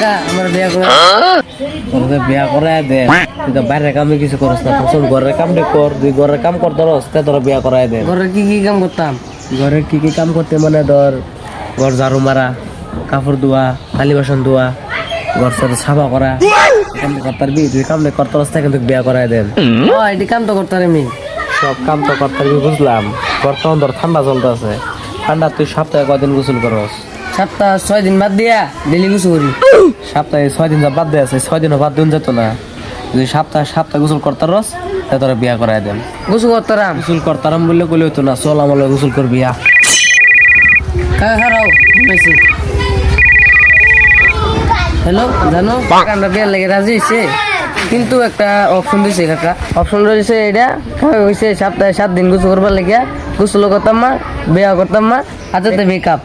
কাকা আমার বিয়া করে তোর বিয়া করায় দে, তুই তো বাইরের কামে কিছু করস না, প্রথম ঘরের কামটা কর, তুই ঘরের কাম করতে রস তে তোর বিয়া করায় দে। ঘরে কি কি কাম করতাম? ঘরে কি কি কাম করতে মানে ধর ঘর ঝাড়ু মারা, কাপড় ধোয়া, থালি বাসন ধোয়া, ঘর সাথে সাফা করা, কামটা করতে পারবি, তুই কামটা করতে রস তে কিন্তু বিয়া করায় দেন। ও এটি কাম তো করতাম আমি। সব কাম তো করতে পারবি বুঝলাম, বর্তমান ধর ঠান্ডা চলতেছে, ঠান্ডা তুই সপ্তাহে কয়দিন গোসল করস? সপ্তাহ 6 দিন বাদ দিয়া ডেলি গোসল করি। সপ্তাহে 6 দিন যা বাদ দিয়ে আছে, 6 দিনও বাদ দিন যেত না, যদি সপ্তাহে গোসল করতে রস তে তোর বিয়া করায় দেন। গোসল করতাম গোসল করতারাম বললে কইলে হতো না, চল আমার লগে গোসল করবি আ। কাকা খারাও ঘুমাইছি। হ্যালো জানো আমরা বিয়ার লেগে রাজি হয়েছে, কিন্তু একটা অপশন দিছে কাকা। অপশন রয়েছে এটা হয়েছে সপ্তাহে 7 দিন গোসল করবার লেগে, গোসল করতাম না, বিয়া করতাম না, হাতে মেকআপ।